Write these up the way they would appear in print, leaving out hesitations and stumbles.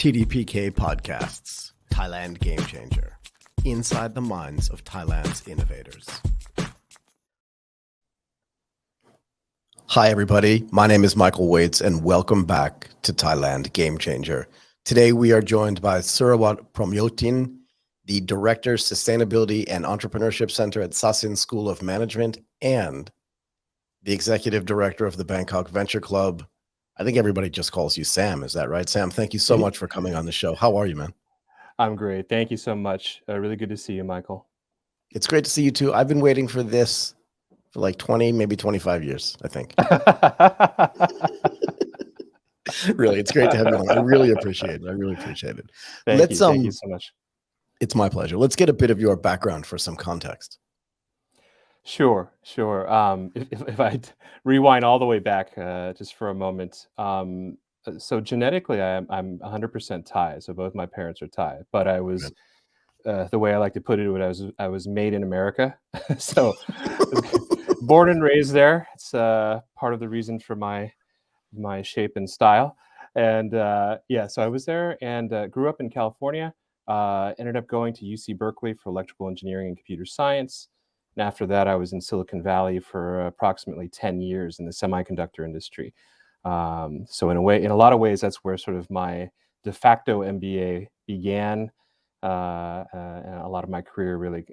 TDPK Podcasts, Thailand GameChanger, inside the minds of Thailand's innovators. Hi, everybody. My name is Michael Waits, and welcome back to Thailand GameChanger. Today, we are joined by Surawat Promyotin, the Director, Sustainability and Entrepreneurship Center at Sasin School of Management, and the Executive Director of the Bangkok Venture Club. I think everybody just calls you Sam. Is that right? Sam, thank you so much for coming on the show. How are you, man? I'm great. Thank you so much. Really good to see you, Michael. It's great to see you too. I've been waiting for this for like 20, maybe 25 years, I think. Really, it's great to have you on. I really appreciate it. Thank you so much. It's my pleasure. Let's get a bit of your background for some context. Sure. If I rewind all the way back just for a moment. So genetically, I'm 100% Thai. So both my parents are Thai. But I was, the way I like to put it, I was made in America. So born and raised there. It's part of the reason for my shape and style. And so I was there and grew up in California. Ended up going to UC Berkeley for electrical engineering and computer science. And after that, I was in Silicon Valley for approximately 10 years in the semiconductor industry. So in a lot of ways, that's where sort of my de facto MBA began. And a lot of my career really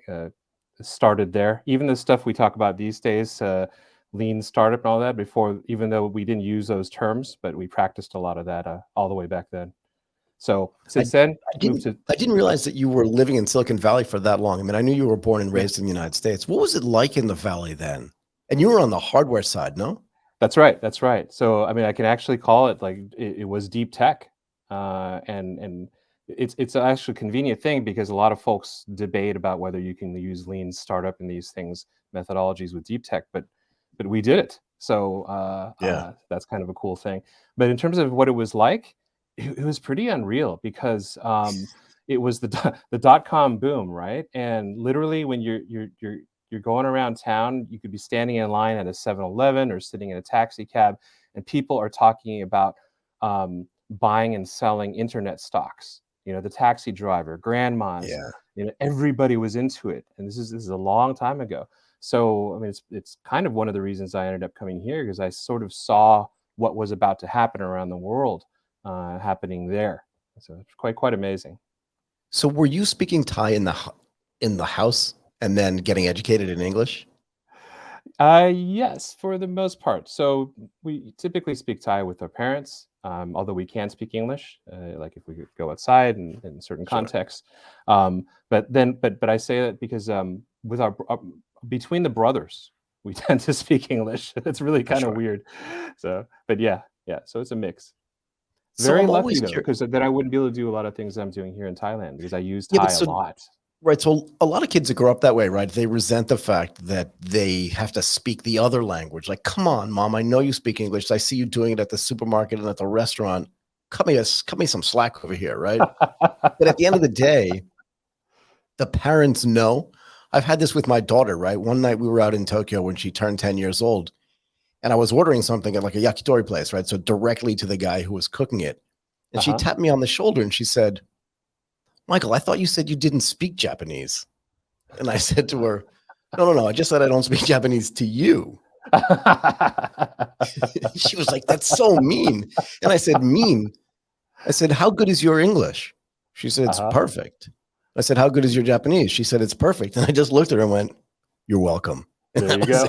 started there. Even the stuff we talk about these days, lean startup and all that, before, even though we didn't use those terms, but we practiced a lot of that all the way back then. So since then, I didn't realize that you were living in Silicon Valley for that long. I mean, I knew you were born and raised in the United States. What was it like in the Valley then? And you were on the hardware side, no? That's right. So, I mean, I can actually call it like it was deep tech. And it's actually a convenient thing because a lot of folks debate about whether you can use lean startup and these things, methodologies with deep tech, but we did it. So that's kind of a cool thing. But in terms of what it was like, it was pretty unreal because it was the dot-com boom, right? And literally when you're going around town, you could be standing in line at a 7-Eleven or sitting in a taxi cab, and people are talking about buying and selling internet stocks. You know, the taxi driver, grandmas, everybody was into it. And this is a long time ago. So, I mean, it's kind of one of the reasons I ended up coming here, because I sort of saw what was about to happen around the world happening there. So it's quite amazing. So were you speaking Thai in the house and then getting educated in English? Yes, for the most part. So we typically speak Thai with our parents, although we can speak English, like if we could go outside and in certain contexts. But I say that because with our between the brothers, we tend to speak English. It's really kind of weird. So, but yeah. So it's a mix. Very lucky though, because then I wouldn't be able to do a lot of things I'm doing here in Thailand because I use Thai a lot. Right. So a lot of kids that grow up that way, right? They resent the fact that they have to speak the other language. Like, come on, mom, I know you speak English. I see you doing it at the supermarket and at the restaurant. Cut me some slack over here, right? But at the end of the day, the parents know. I've had this with my daughter, right? One night we were out in Tokyo when she turned 10 years old. And I was ordering something at like a yakitori place, right? So directly to the guy who was cooking it. And she tapped me on the shoulder and she said, Michael, I thought you said you didn't speak Japanese. And I said to her, no, I just said I don't speak Japanese to you. She was like, that's so mean. And I said, mean? I said, how good is your English? She said, it's perfect. I said, how good is your Japanese? She said, it's perfect. And I just looked at her and went, you're welcome. And there you go.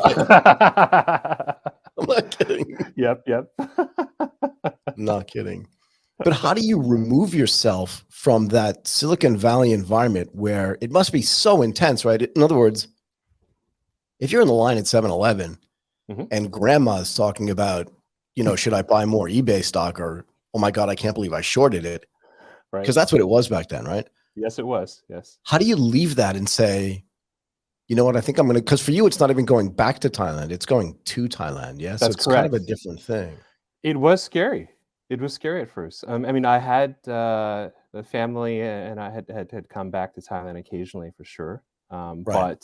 I'm not kidding. Yep. Not kidding. But how do you remove yourself from that Silicon Valley environment where it must be so intense, right? In other words, if you're in the line at 7-Eleven and grandma's talking about, should I buy more eBay stock, or, oh my God, I can't believe I shorted it. Right. Because that's what it was back then, right? Yes, it was. Yes. How do you leave that and say, you know what, I think I'm going to, because for you, it's not even going back to Thailand. It's going to Thailand. Yeah. So it's correct. Kind of a different thing. It was scary. It was scary at first. I mean, I had the family and I had come back to Thailand occasionally for sure. Right.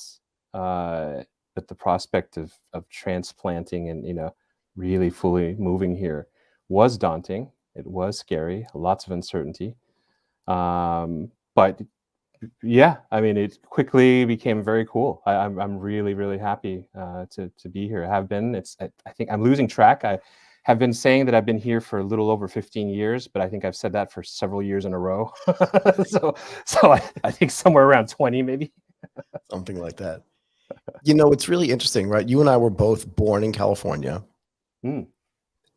But the prospect of transplanting and, really fully moving here was daunting. It was scary, lots of uncertainty. But yeah, I mean, it quickly became very cool. I'm really, really happy to be here. I have been. I think I'm losing track. I have been saying that I've been here for a little over 15 years, but I think I've said that for several years in a row. so I think somewhere around 20 maybe. Something like that. You know, it's really interesting, right? You and I were both born in California, Mm.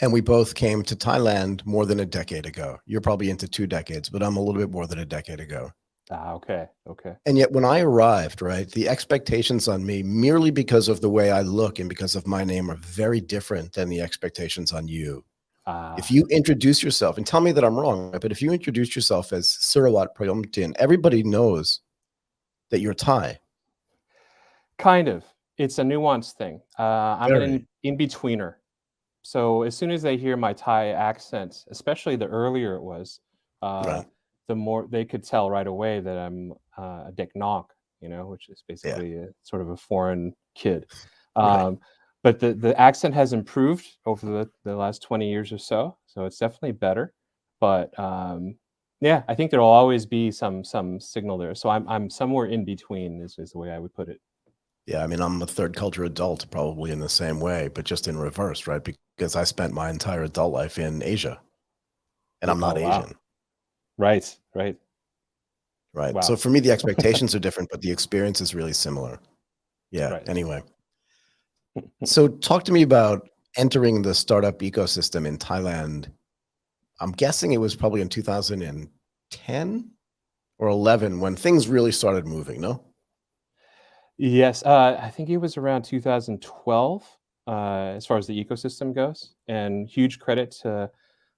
and we both came to Thailand more than a decade ago. You're probably into 2 decades, but I'm a little bit more than a decade ago. Okay. Okay. And yet when I arrived, right, the expectations on me, merely because of the way I look and because of my name, are very different than the expectations on you. If Ah, you introduce yourself, and tell me that I'm wrong, right, but if you introduce yourself as Surawat Promyotin, everybody knows that you're Thai. kind of. It's a nuanced thing. I'm an Very. in-betweener. So as soon as they hear my Thai accent, especially the earlier it was, uh, Right. the more they could tell right away that I'm a Dick Knock, which is Yeah. basically a sort of a foreign kid. Right. Um, but the accent has improved over the last 20 years or so, so it's definitely better. But yeah, I think there'll always be some signal there. So I'm somewhere in between is the way I would put it. Yeah, I mean, I'm a third culture adult, probably in the same way, but just in reverse, right? Because I spent my entire adult life in Asia, and I'm Oh not wow! Asian, Right, right. right? So Wow. for me, the expectations are different, but the experience is really similar. Yeah. Right. Anyway, so talk to me about entering the startup ecosystem in Thailand. I'm guessing it was probably in 2010 or 11 when things really started moving. No. Yes, I think it was around 2012, as far as the ecosystem goes, and huge credit to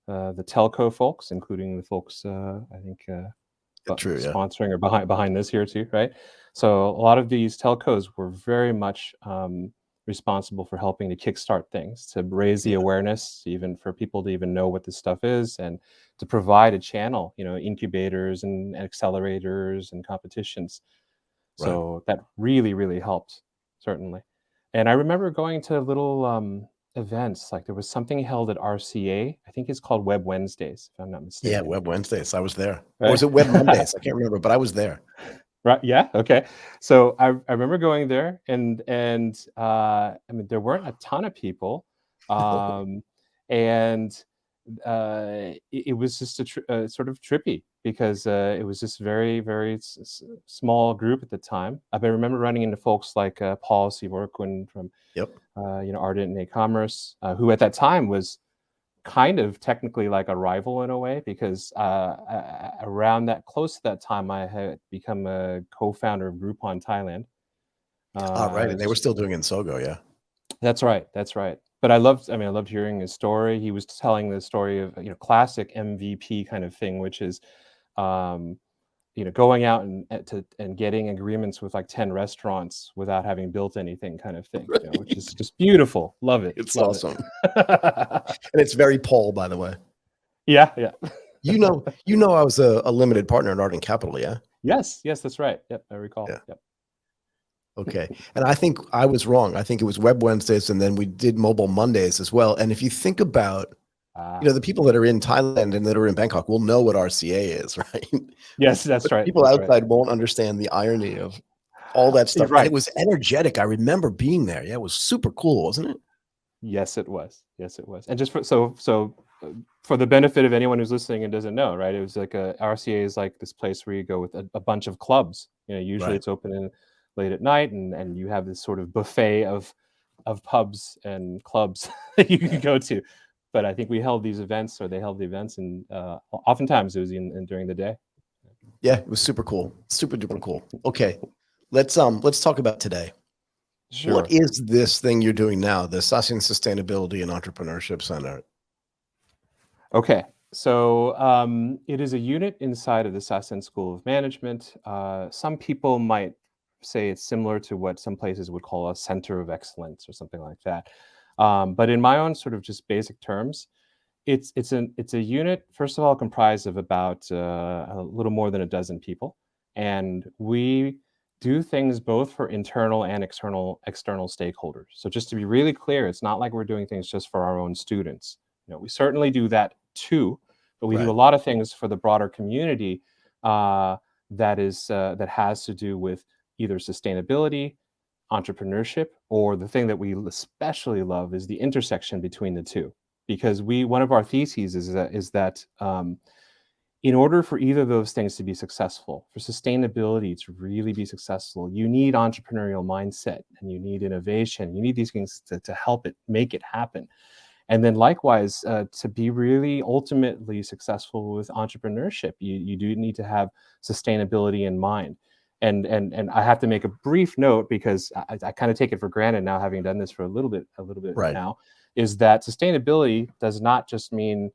the telco folks, including the folks I think Yeah, true. Yeah. sponsoring or behind this here too, right? So a lot of these telcos were very much responsible for helping to kickstart things, to raise the Yeah. awareness, even for people to even know what this stuff is, and to provide a channel, incubators and accelerators and competitions. Right. So that really, really helped, certainly. And I remember going to little events, like there was something held at RCA. I think it's called Web Wednesdays, if I'm not Yeah. mistaken. Web Wednesdays. I was there. Or Right? was it Web Mondays? I can't remember, but I was there. Right. Yeah. Okay. So I remember going there, and I mean there weren't a ton of people, um, and it was just sort of trippy because it was just very very small group at the time. I remember running into folks like Paul Sivorkun from Yep. Ardent and Commerce, who at that time was kind of technically like a rival in a way because around that close to that time I had become a co-founder of Groupon Thailand. All right. I And they were was still doing Insogo. Yeah. That's right, that's right. But I loved hearing his story. He was telling the story of, classic MVP kind of thing, which is, um, going out and getting agreements with like 10 restaurants without having built anything kind of thing, which is Right. just beautiful. Love it, It's love it. awesome. And it's very Paul, by the way. Yeah, yeah. You know, I was a limited partner in Ardent Capital, yeah? Yes, yes, that's right. Yep, I recall. Yeah. Yep. Okay. And I think I was wrong. I think it was Web Wednesdays, and then we did Mobile Mondays as well. And if you think about, Ah, the people that are in Thailand and that are in Bangkok will know what RCA is, right? yes, that's But right, people that's right. outside won't understand the irony of all that You're stuff. And it right. was energetic. I remember being there. Yeah, it was super cool, wasn't it? Yes, it was. Yes, it was. And just for the benefit of anyone who's listening and doesn't know, right? It was like RCA is like this place where you go with a bunch of clubs. Usually Right. it's open late at night, and you have this sort of buffet of pubs and clubs that you can go to. But I think we held these events, or they held the events, and oftentimes it was during the day. Yeah, it was super cool. Super duper cool. Okay. Let's talk about today. What Sure. is this thing you're doing now, the Sasin Sustainability and Entrepreneurship Center? Okay. So it is a unit inside of the Sasin School of Management. Some people might say it's similar to what some places would call a center of excellence or something like that. But in my own sort of just basic terms, it's a unit, first of all, comprised of about a little more than a dozen people, and we do things both for internal and external stakeholders. So just to be really clear, it's not like we're doing things just for our own students. We certainly do that too, but we do a Right. lot of things for the broader community, that has to do with either sustainability, entrepreneurship, or the thing that we especially love is the intersection between the two. Because one of our theses is that in order for either of those things to be successful, for sustainability to really be successful, you need entrepreneurial mindset and you need innovation. You need these things to help it make it happen. And then likewise, to be really ultimately successful with entrepreneurship, you do need to have sustainability in mind. And I have to make a brief note because I kind of take it for granted now, having done this for a little bit Right. now, is that sustainability does not just mean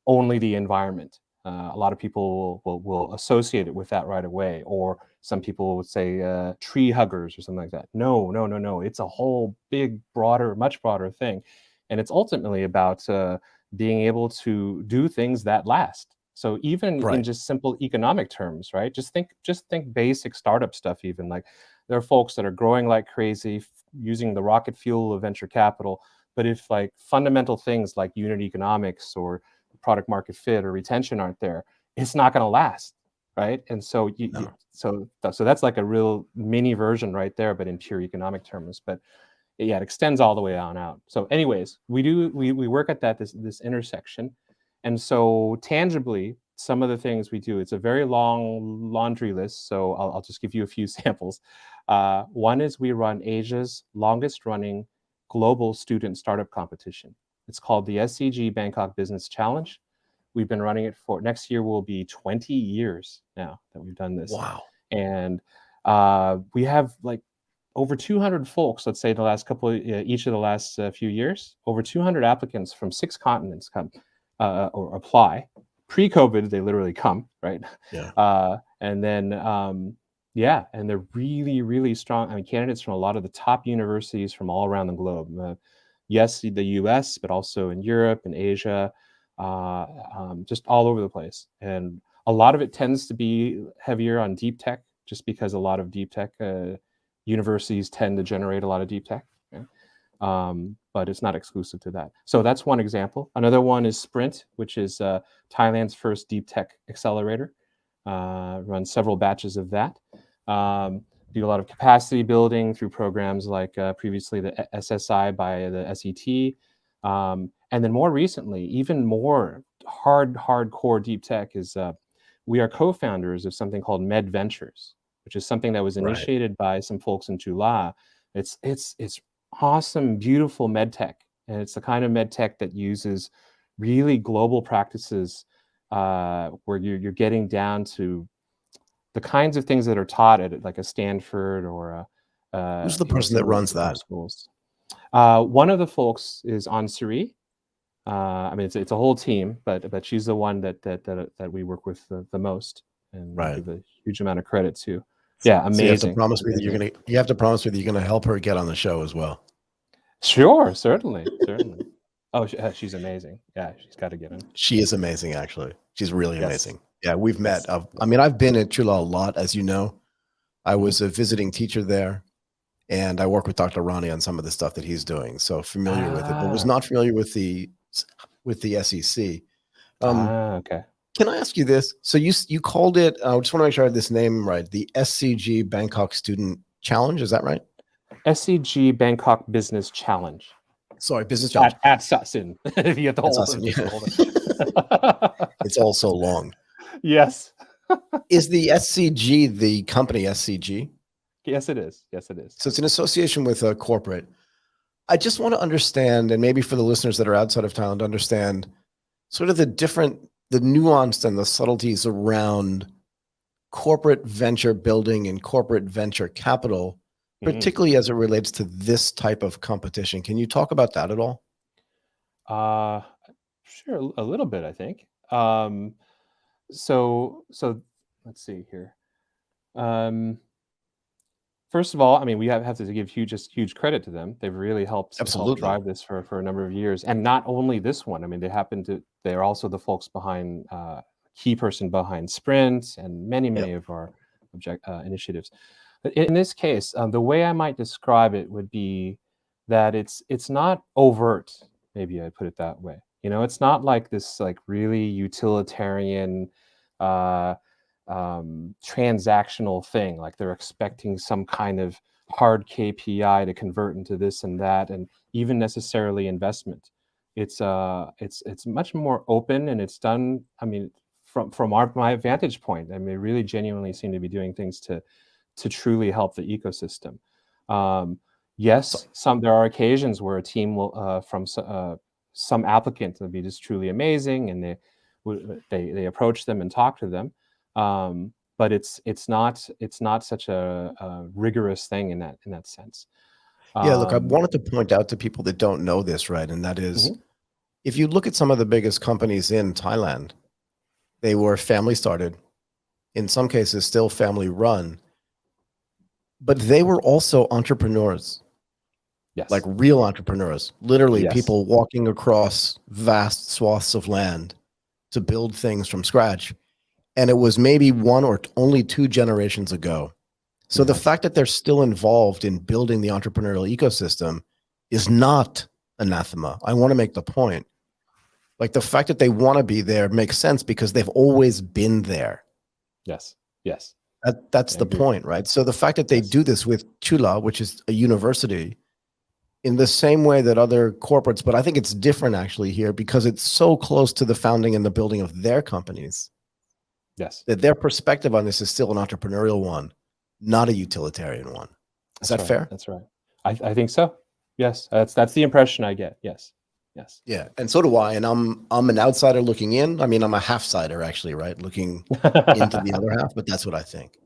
only the environment. A lot of people will associate it with that right away, or some people would say tree huggers or something like that. No, no, no, no. It's a whole big, broader, much broader thing, and it's ultimately about being able to do things that last. So even in Right. just simple economic terms, right? Just think basic startup stuff. Even like there are folks that are growing like crazy, using the rocket fuel of venture capital. But if like fundamental things like unit economics or product market fit or retention aren't there, it's not going to last, right? And so No. so that's like a real mini version right there, but in pure economic terms. But yeah, it extends all the way on out. So, anyways, we work at this intersection, and so tangibly, some of the things we do. It's a very long laundry list, so I'll just give you a few samples. One is we run Asia's longest running global student startup competition. It's called the SCG Bangkok Business Challenge. We've been running it for next year will be 20 years now that we've done this. Wow. And we have like over 200 folks, let's say the last couple of, each of the last few years, over 200 applicants from 6 continents come or apply. Pre-COVID, they literally come, right? Yeah. And then, yeah, and they're really, really strong. I mean, candidates from a lot of the top universities from all around the globe. Yes, the US, but also in Europe and Asia, just all over the place. And a lot of it tends to be heavier on deep tech, just because a lot of deep tech universities tend to generate a lot of deep tech. Yeah. But it's not exclusive to that. So that's one example. Another one is Sprint, which is Thailand's first deep tech accelerator. Run several batches of that. Do a lot of capacity building through programs like previously the SSI by the SET. And then more recently, even more hardcore deep tech is we are co-founders of something called Med Ventures, which is something that was Right. initiated by some folks in Chula. It's awesome, beautiful med tech, and it's the kind of med tech that uses really global practices where you're getting down to the kinds of things that are taught at like a Stanford or Who's the person that runs similar that? schools. One of the folks is Ansuri. I mean, it's a whole team, but she's the one that we work with the most and Right. give a huge amount of credit to. Yeah, So you have to amazing, promise me that amazing. you have to promise me that you're gonna help her get on the show as well. Sure, certainly, certainly. Oh, she's amazing. Yeah, she's got to get in. She is amazing, actually. She's really Yes, amazing. Yeah, we've met. yes, I yes. mean, I've been at Chula a lot, as you know. I Mhm. was a visiting teacher there, and I work with Dr. Ronnie on some of the stuff that he's doing, so familiar with it, but was Ah, not familiar with the SEC. Um, okay. can I ask you this? So you called it, I just wanna make sure I have this name right, the SCG Bangkok Student Challenge, is that right? SCG Bangkok Business Challenge Sorry, Business Challenge. at Sasin. If you have the That's whole, awesome, just yeah. the whole thing. It's all so long. Yes. Is the SCG the company SCG? Yes, it is. Yes, it is. So it's an association with a corporate. I just want to understand, and maybe for the listeners that are outside of Thailand, understand sort of the nuance and the subtleties around corporate venture building and corporate venture capital, Mhm. particularly as it relates to this type of competition. Can you talk about that at all? Uh, sure, a little bit, I think. So let's see here. Um, First of all, I mean, we have to give huge credit to them. They've really helped Absolutely. drive this for a number of years, and not only this one. I mean, they're also the folks behind key person behind Sprint and many Yep. of our initiatives. But in this case, the way I might describe it would be that it's not overt. Maybe I put it that way. You know, it's not like this like really utilitarian. Uh, transactional thing, like they're expecting some kind of hard KPI to convert into this and that, and even necessarily investment. It's much more open, and it's done. I mean, from my vantage point, I mean, really genuinely seem to be doing things to truly help the ecosystem. So, Yes, there are occasions where a team will some applicant will be just truly amazing, and they approach them and talk to them. But it's not such a rigorous thing in that sense. yeah, look, I Um, wanted to point out to people that don't know this, right? And that is, mhm, if you look at some of the biggest companies in Thailand, they were family started, in some cases, still family run, but they were also entrepreneurs, like yes, real entrepreneurs, literally yes, people walking across vast swaths of land to build things from scratch. And it was maybe one or only two generations ago. So the yes, fact that they're still involved in building the entrepreneurial ecosystem is not anathema. I want to make the point. Like the fact that they want to be there makes sense because they've always been there. yes, yes. That's I the agree. point, right? So the fact that they Yes, do this with Chula, which is a university, in the same way that other corporates, but I think it's different actually here because it's so close to the founding and the building of their companies yes, that their perspective on this is still an entrepreneurial one, not a utilitarian one. Is that's that right. fair? That's right. I think so. Yes, that's the impression I get. Yes, yes. Yeah, and so do I. And I'm an outsider looking in. I mean, I'm a half-sider actually, right? Looking into the other half, but that's what I think.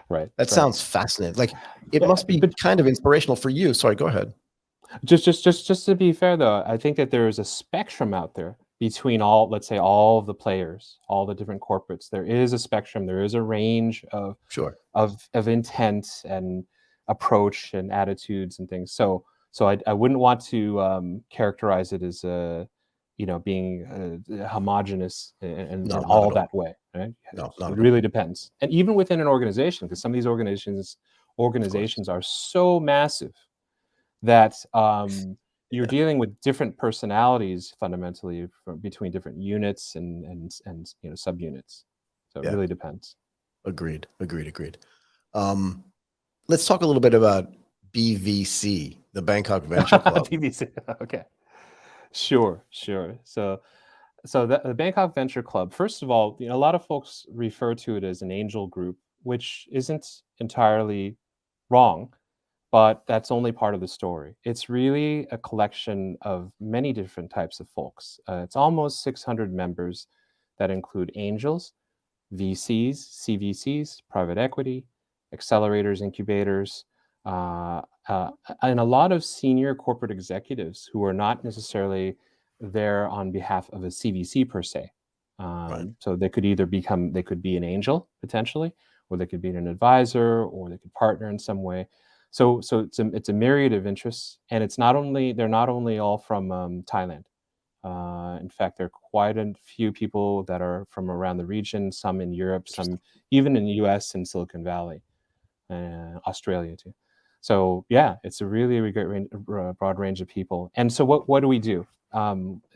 Right, That right. sounds fascinating. Like it Yeah, must be but kind of inspirational for you. Sorry, go ahead. just to be fair though, I think that there is a spectrum out there between all, let's say, all of the players, all the different corporates. There is a spectrum. There is a range Sure. of intent and approach and attitudes and things. So I wouldn't want to characterize it as being homogenous No, in not all at all. that way. Right? No, not It at all. really depends, and even within an organization, because some of these Of course. organizations are so massive that you're dealing with different personalities fundamentally from between different units and subunits. So it Yeah. really depends. Agreed. Agreed. Agreed. Um, let's talk a little bit about BVC, the Bangkok Venture Club. BBC. Okay. Sure, sure. So the Bangkok Venture Club, first of all, a lot of folks refer to it as an angel group, which isn't entirely wrong, but that's only part of the story. It's really a collection of many different types of folks. It's almost 600 members that include angels, VCs, CVCs, private equity, accelerators, incubators, uh, uh, and a lot of senior corporate executives who are not necessarily there on behalf of a CVC per se. Right. So they could be an angel potentially, or they could be an advisor, or they could partner in some way. So it's a myriad of interests, and they're not only all from Thailand. In fact, there are quite a few people that are from around the region, some in Europe, some Interesting. even in the US and Silicon Valley, Australia too. So yeah, it's a really great broad range of people. And so what do we do?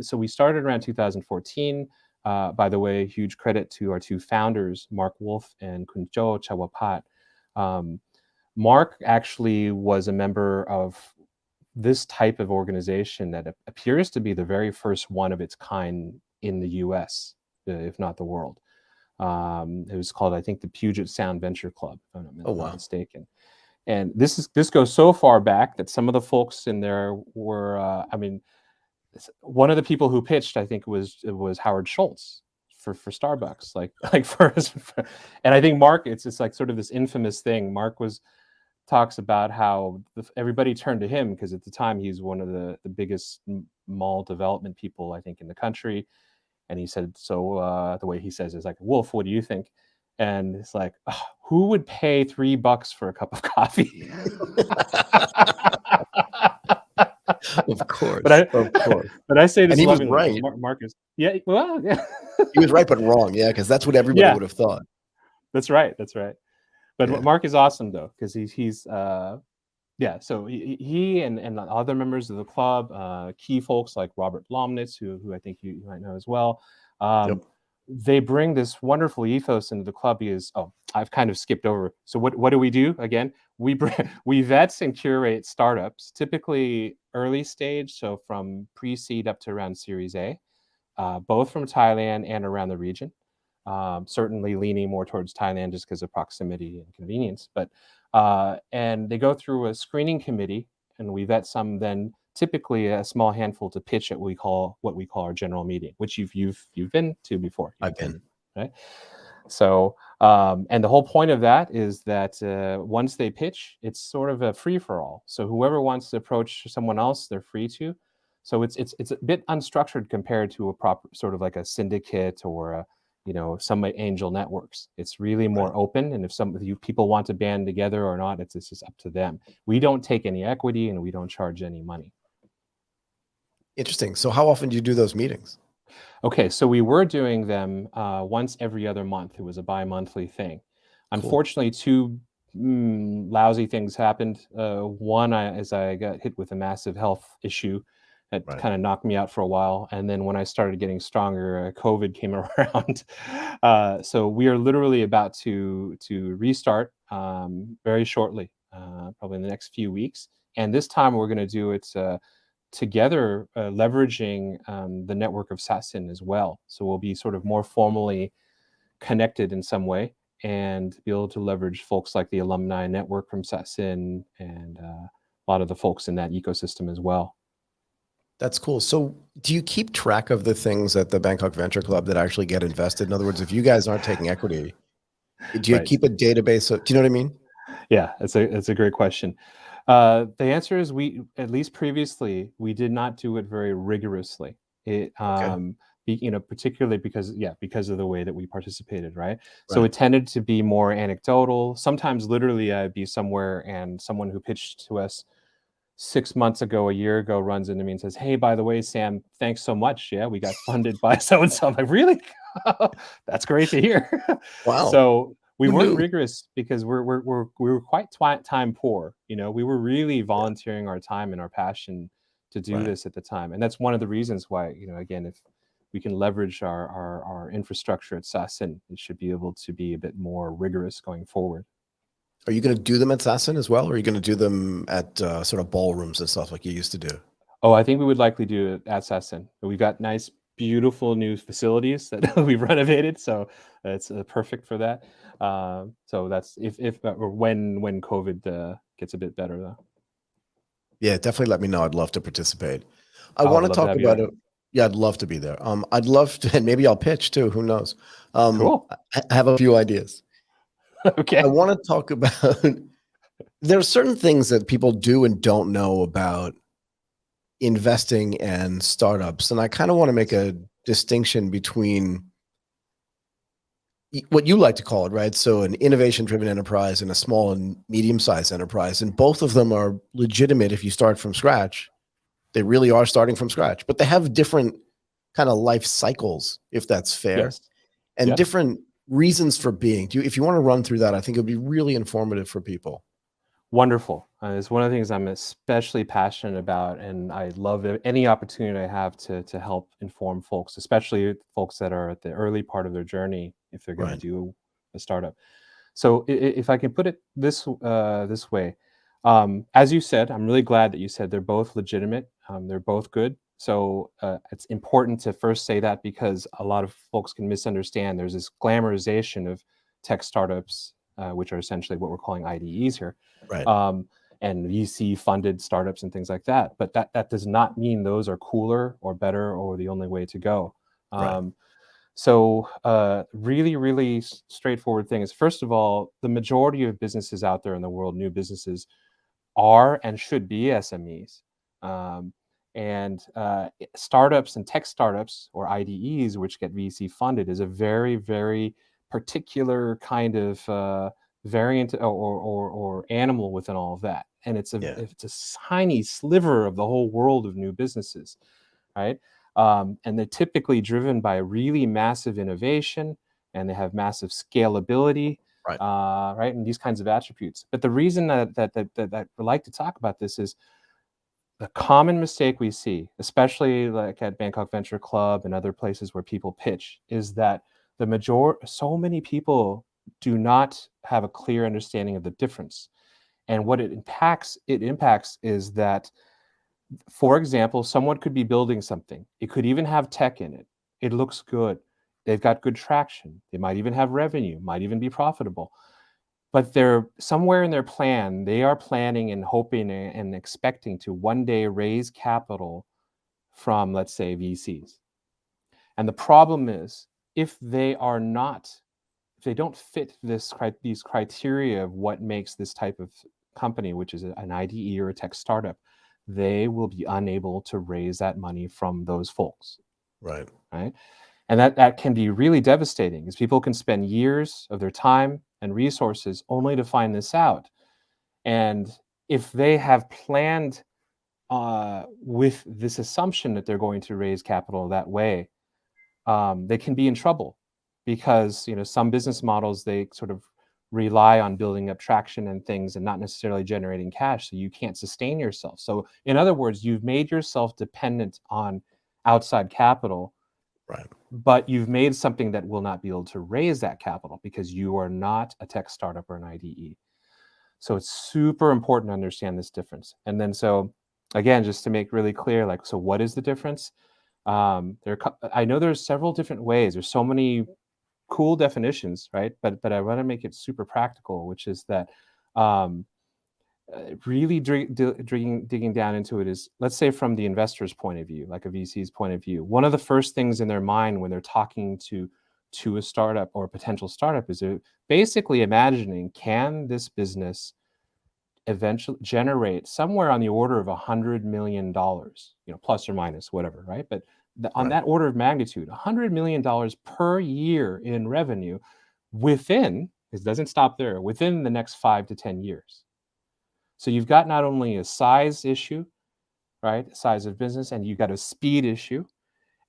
So we started around 2014. By the way, huge credit to our two founders, Mark Wolf and Kunjo Chawapat. Um, Mark actually was a member of this type of organization that appears to be the very first one of its kind in the US, if not the world. It was called, I think, the Puget Sound Venture Club, if I'm Oh, not wow. mistaken. And this goes so far back that some of the folks in there were, one of the people who pitched, I think, was Howard Schultz for Starbucks, like and I think Mark, it's like sort of this infamous thing. Mark talks about how everybody turned to him because at the time he's one of the biggest mall development people, I think, in the country. And he said, so the way he says is like, Wolf, what do you think? And it's like, "Ugh, who would pay $3 for a cup of coffee?" Of but course. I Of course. but I say And this he was lovingly because right. Marcus, yeah, well, yeah, He was right, but wrong. Yeah, because that's what everybody yeah, would have thought. that's right, that's right. But Yeah. Mark is awesome though because he's yeah, so he and other members of the club, key folks like Robert Lomnitz, who I think you might know as well, um, Yep. they bring this wonderful ethos into the club because, oh, I've kind of skipped over. So what do we do? Again, we bring, we vet and curate startups, typically early stage, so from pre-seed up to around Series A, both from Thailand and around the region. Certainly leaning more towards Thailand just because of proximity and convenience. But and they go through a screening committee, and we vet some, then typically a small handful to pitch at what we call our general meeting, which you've been to before. You've I've been. right. So and the whole point of that is that once they pitch, it's sort of a free for all. So whoever wants to approach someone else, they're free to. So it's a bit unstructured compared to a proper sort of like a syndicate or a, some angel networks. It's really more Right. open, and if some of you people want to band together or not, it's just up to them. We don't take any equity, and we don't charge any money. Interesting. So how often do you do those meetings? Okay, so we were doing them once every other month. It was a bi-monthly thing. Cool. Unfortunately, two lousy things happened. One, as I got hit with a massive health issue that Right. kind of knocked me out for a while. And then when I started getting stronger, COVID came around. So we are literally about to restart very shortly, probably in the next few weeks. And this time we're going to do it together, leveraging the network of Sasin as well. So we'll be sort of more formally connected in some way and be able to leverage folks like the alumni network from Sasin and a lot of the folks in that ecosystem as well. That's cool. So do you keep track of the things at the Bangkok Venture Club that actually get invested? In other words, if you guys aren't taking equity, do you Right. keep a database of, do you know what I mean? Yeah, it's a great question. The answer is we, at least previously, we did not do it very rigorously. It, Okay. particularly because of the way that we participated, right? So Right. it tended to be more anecdotal. Sometimes literally I'd be somewhere and someone who pitched to us 6 months ago, a year ago, runs into me and says, "Hey, by the way, Sam, thanks so much. Yeah, we got funded by so and so." I'm like, "Really? That's great to hear." Wow. So we Who weren't knew? rigorous because we were quite time poor. We were really Yeah. volunteering our time and our passion to do Right. this at the time, and that's one of the reasons why, again, if we can leverage our infrastructure at Sasin, it should be able to be a bit more rigorous going forward. Are you going to do them at Sasin as well? Or are you going to do them at sort of ballrooms and stuff like you used to do? Oh, I think we would likely do it at Sasin. We've got nice, beautiful new facilities that we've renovated, so it's perfect for that. So that's if or when COVID gets a bit better, though. Yeah, definitely let me know. I'd love to participate. I I want would to love to talk have you about there. it. Yeah, I'd love to be there. I'd love to, and maybe I'll pitch too. Who knows? Cool. I have a few ideas. I Okay. want to talk about there are certain things that people do and don't know about investing and startups. And I kind of want to make a distinction between what you like to call it, right? So an innovation driven enterprise and a small and medium sized enterprise. And both of them are legitimate if you start from scratch. They really are starting from scratch, but they have different kind of life cycles, if that's fair, Yes. and Yes. different reasons for being. If you want to run through that, I think it would be really informative for people. Wonderful. It's one of the things I'm especially passionate about, and I love any opportunity I have to help inform folks, especially folks that are at the early part of their journey if they're going to Right. do a startup. So if I can put it this way, as you said, I'm really glad that you said they're both legitimate. They're both good. So it's important to first say that because a lot of folks can misunderstand. There's this glamorization of tech startups, which are essentially what we're calling IDEs here, Right. um, and VC funded startups and things like that. But that does not mean those are cooler or better or the only way to go. Right. So, really, really straightforward thing is, first of all, the majority of businesses out there in the world, new businesses, are and should be SMEs. Um, and startups and tech startups or IDEs, which get VC funded, is a very, very particular kind of variant or animal within all of that. And Yeah. it's a tiny sliver of the whole world of new businesses, right? And they're typically driven by really massive innovation, and they have massive scalability, Right. right? And these kinds of attributes. But the reason that we like to talk about this is the common mistake we see, especially like at Bangkok Venture Club and other places where people pitch, is that so many people do not have a clear understanding of the difference. And what it impacts is that, for example, someone could be building something. It could even have tech in it. It looks good. They've got good traction. They might even have revenue, might even be profitable. But they're somewhere in their plan, they are planning and hoping and expecting to one day raise capital from, let's say, VCs. And the problem is, if they don't fit these criteria of what makes this type of company, which is an IDE or a tech startup, they will be unable to raise that money from those folks. Right. Right. And that can be really devastating, because people can spend years of their time and resources only to find this out. And if they have planned with this assumption that they're going to raise capital that way, they can be in trouble, because some business models, they sort of rely on building up traction and things and not necessarily generating cash, so you can't sustain yourself. So in other words, you've made yourself dependent on outside capital. Right. But you've made something that will not be able to raise that capital because you are not a tech startup or an IDE. So it's super important to understand this difference. And then, so again, just to make really clear, so what is the difference? I know there's several different ways. There's so many cool definitions, right? But I want to make it super practical, which is that really digging down into it is, let's say from the investor's point of view, like a VC's point of view, one of the first things in their mind when they're talking to a startup or a potential startup is they're basically imagining, can this business eventually generate somewhere on the order of $100 million, plus or minus, whatever, right? But on that order of magnitude, $100 million per year in revenue it doesn't stop there, within the next 5 to 10 years. So you've got not only a size issue, right, size of business, and you've got a speed issue.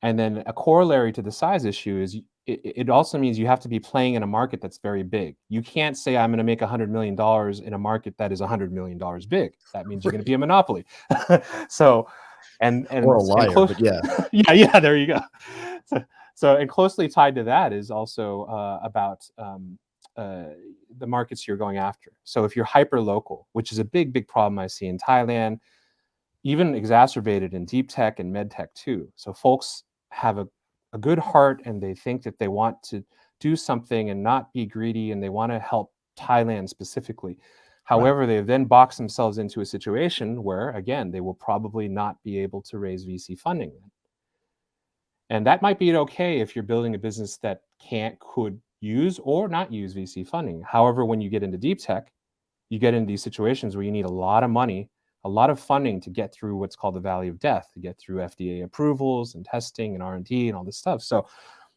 And then a corollary to the size issue is it also means you have to be playing in a market that's very big. You can't say, I'm going to make $100 million in a market that is $100 million big. That means you're going to be a monopoly. So, or a liar, but yeah. yeah, there you go. So, and closely tied to that is also about the markets you're going after. So if you're hyper local, which is a big problem I see in Thailand, even exacerbated in deep tech and med tech too. So folks have a good heart, and they think that they want to do something and not be greedy, and they want to help Thailand specifically. However, they then box themselves into a situation where, again, they will probably not be able to raise VC funding. And that might be okay if you're building a business that could use or not use VC funding. However, when you get into deep tech, you get into these situations where you need a lot of money, a lot of funding to get through what's called the valley of death, to get through FDA approvals and testing and R&D and all this stuff. So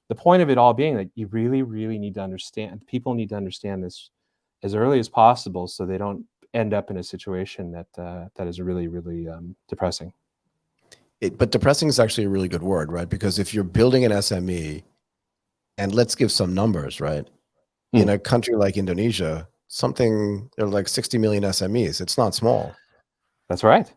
the point of it all being that you really, really need to understand, people need to understand this as early as possible, so they don't end up in a situation that is really, really depressing. But depressing is actually a really good word, right? Because if you're building an SME, and let's give some numbers, right? In a country like Indonesia, there are like 60 million SMEs. It's not small. That's right.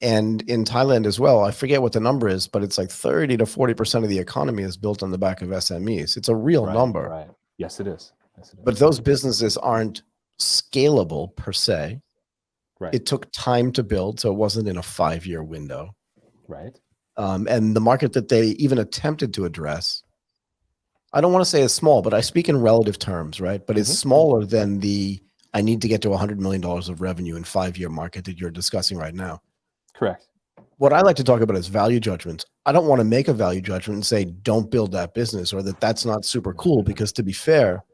And in Thailand as well, I forget what the number is, but it's like 30 to 40% of the economy is built on the back of SMEs. It's a real number. Right. Yes, it is. But those businesses aren't scalable per se. Right. It took time to build, so it wasn't in a 5-year window. Right. And the market that they even attempted to address, I don't want to say it's small, but I speak in relative terms, right? But it's smaller than I need to get to $100 million of revenue in 5-year market that you're discussing right now. Correct. What I like to talk about is value judgments. I don't want to make a value judgment and say, don't build that business, or that's not super cool, because to be fair,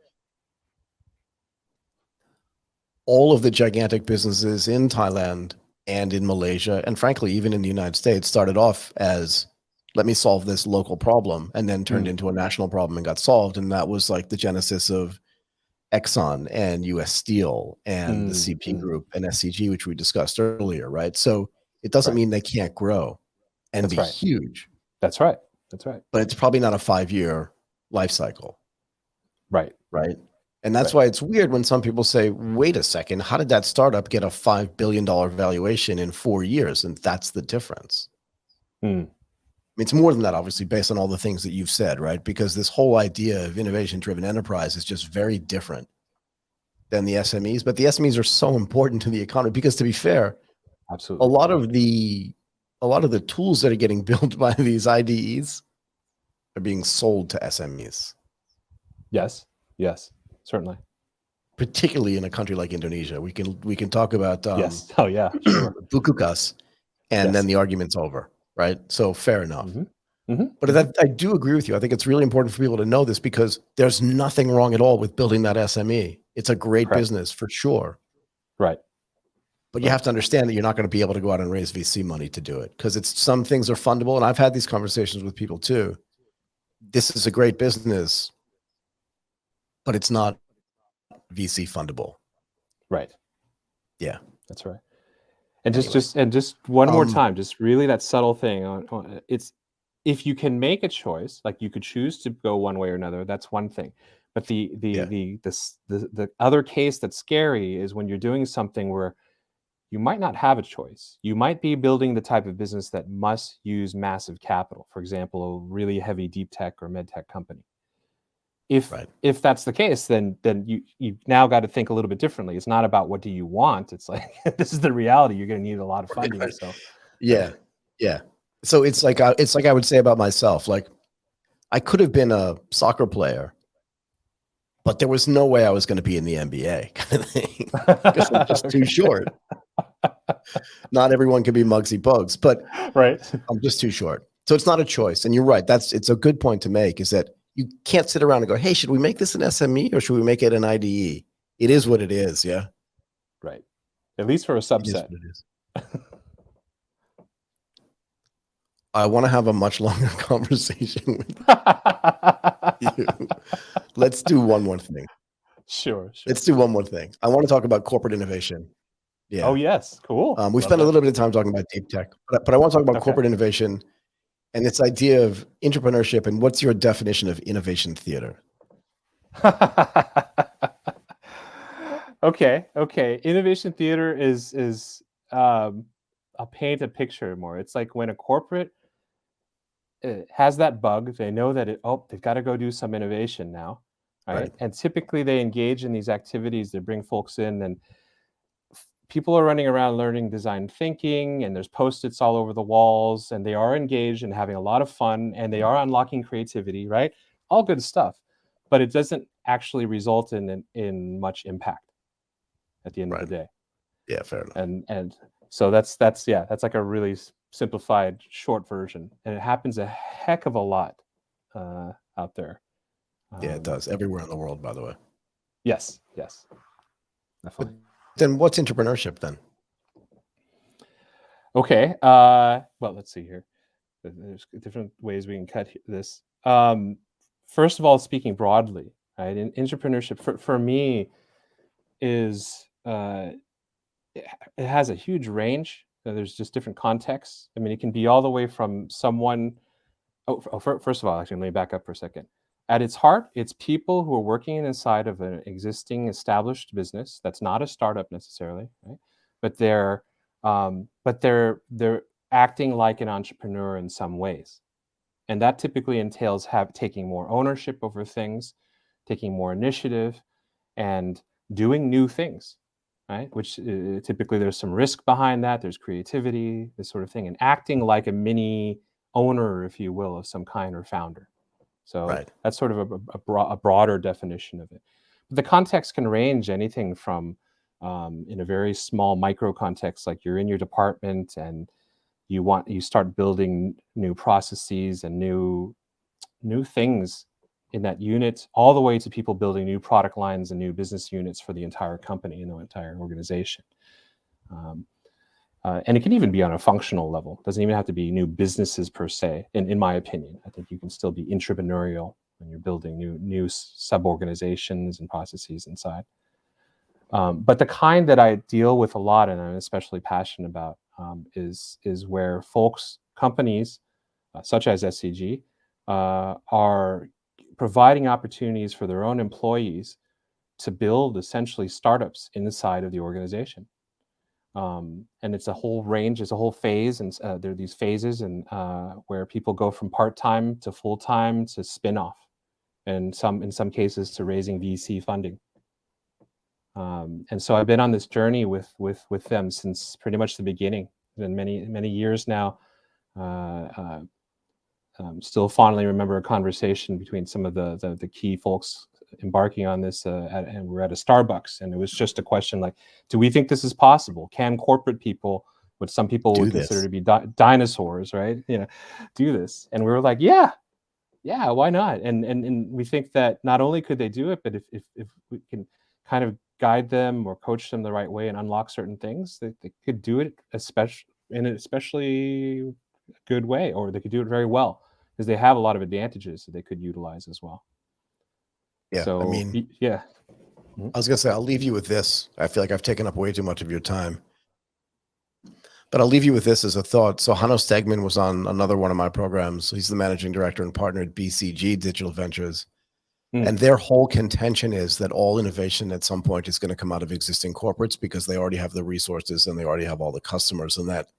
all of the gigantic businesses in Thailand and in Malaysia, and frankly, even in the United States, started off as, let me solve this local problem, and then turned into a national problem and got solved. And that was like the genesis of Exxon and US Steel and the CP Group and SCG, which we discussed earlier, right? So it doesn't mean they can't grow and be huge. That's right. But it's probably not a 5-year life cycle. Right. And that's why it's weird when some people say, wait a second, how did that startup get a $5 billion valuation in 4 years? And that's the difference. mean, it's more than that, obviously, based on all the things that you've said, right? Because this whole idea of innovation-driven enterprise is just very different than the SMEs. But the SMEs are so important to the economy because, to be fair, a Absolutely. lot of the tools that are getting built by these IDEs are being sold to SMEs, Yes. Yes. Certainly. particularly in a country like Indonesia. We can talk about Yes. Oh yeah. Sure. Bukukas, and then Yes. the argument's over, right? So fair enough. Hmm. Hmm. But I do agree with you. I think it's really important for people to know this because there's nothing wrong at all with building that SME. It's a great Correct. business for sure. Right. But you Right. have to understand that you're not going to be able to go out and raise VC money to do it because some things are fundable. And I've had these conversations with people too. This is a great business, but it's not VC fundable. Right. Yeah. That's right. And Anyway, just one more time, just really that subtle thing on it's, if you can make a choice, like you could choose to go one way or another, that's one thing. But yeah, the other case that's scary is when you're doing something where you might not have a choice. You might be building the type of business that must use massive capital. For example, a really heavy deep tech or med tech company. right. If that's the case, then you now got to think a little bit differently. It's not about what do you want. It's like this is the reality. You're going to need a lot of funding. Right. So Yeah. Yeah. So it's like I would say about myself, like I could have been a soccer player, but there was no way I was going to be in the NBA kind of thing because I'm just too okay. short. Not everyone can be Muggsy Bogues, but Right. I'm just too short. So it's not a choice. And you're right. It's a good point to make is that you can't sit around and go, hey, should we make this an SME or should we make it an IDE? It is what it is. Yeah. Right. At least for a It is subset. what it is. I want to have a much longer conversation with you. Let's do one more thing. Sure. Let's do one more thing. I want to talk about corporate innovation. Oh Yeah. yes. Cool. We Love spent a that. little bit of time talking about deep tech, but I want to talk about Okay. corporate innovation and this idea of entrepreneurship. And what's your definition of innovation theater? Okay. Innovation theater is I'll paint a picture more. It's like when a corporate has that bug, they know that they've got to go do some innovation now, right? Right. And typically they engage in these activities. They bring folks in, and people are running around learning design thinking, and there's post-its all over the walls, and they are engaged and having a lot of fun, and they are unlocking creativity, right? All good stuff, but it doesn't actually result in much impact at the end of the Right. day. Yeah. Fair enough. And so that's like a really simplified short version, and it happens a heck of a lot out there. Yeah, it does. Everywhere in the world, by the way. Yes, But definitely. then what's entrepreneurship then? Okay. Well, let's see here. There's different ways we can cut this. First of all, speaking broadly, right? Entrepreneurship for me is it has a huge range. There's just different contexts. I mean, it can be all the way from someone. First of all, actually, let me back up for a second. At its heart, it's people who are working inside of an existing established business that's not a startup necessarily, right? But they're acting like an entrepreneur in some ways, and that typically entails taking more ownership over things, taking more initiative, and doing new things, right? Which typically there's some risk behind that. There's creativity, this sort of thing, and acting like a mini owner, if you will, of some kind or founder. So Right. that's sort of a broader definition of it. But the context can range anything from in a very small micro context, like you're in your department and you start building new processes and new things in that unit, all the way to people building new product lines and new business units for the entire company and the entire organization. And it can even be on a functional level. It doesn't even have to be new businesses per se. In my opinion, I think you can still be intrapreneurial when you're building new sub-organizations and processes inside. But the kind that I deal with a lot, and I'm especially passionate about, is where companies such as SCG, are providing opportunities for their own employees to build essentially startups inside of the organization. And it's a whole range, it's a whole phase, and there are these phases, and where people go from part-time to full-time to spin-off, and in some cases to raising VC funding. And so I've been on this journey with them since pretty much the beginning, and many years now. Still fondly remember a conversation between some of the key folks embarking on this, and we're at a Starbucks, and it was just a question like, do we think this is possible? Can corporate people, what some people would consider to be dinosaurs, right? Do this? And we were like, yeah, why not? And we think that not only could they do it, but if we can kind of guide them or coach them the right way and unlock certain things, they could do it in an especially good way, or they could do it very well, because they have a lot of advantages that they could utilize as well. Yeah, So, I mean, yeah. I was gonna say, I'll leave you with this. I feel like I've taken up way too much of your time, but I'll leave you with this as a thought. So Hanno Stegman was on another one of my programs. He's the managing director and partner at BCG Digital Ventures. And their whole contention is that all innovation at some point is going to come out of existing corporates, because they already have the resources and they already have all the customers, and that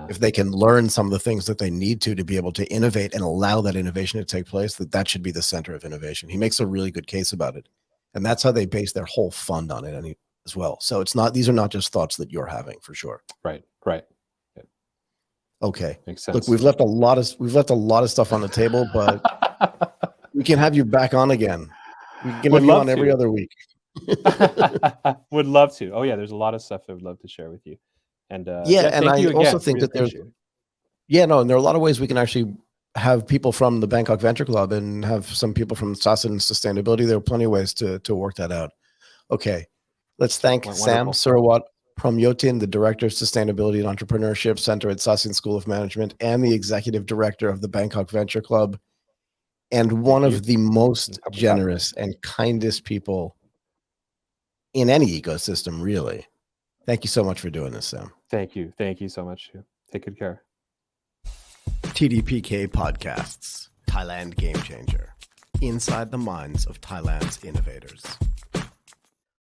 if they can learn some of the things that they need to be able to innovate and allow that innovation to take place, that should be the center of innovation. He makes a really good case about it. And that's how they base their whole fund on it as well. So these are not just thoughts that you're having, for sure. Right. Yeah. Okay. Makes sense. Look, we've left a lot of stuff on the table, but we can have you back on again. We can have you on every other week. Would love to. Oh yeah, there's a lot of stuff I would love to share with you. And and I also think that there's and there are a lot of ways we can actually have people from the Bangkok Venture Club and have some people from Sasin Sustainability. There are plenty of ways to work that out. Okay, let's thank Sam Surawat Promyotin, the Director of Sustainability and Entrepreneurship Center at Sasin School of Management, and the Executive Director of the Bangkok Venture Club, and one of the most generous and kindest people in any ecosystem, really. Thank you so much for doing this, Sam. Thank you. Thank you so much. Take good care. TDPK Podcasts, Thailand GameChanger. Inside the minds of Thailand's innovators.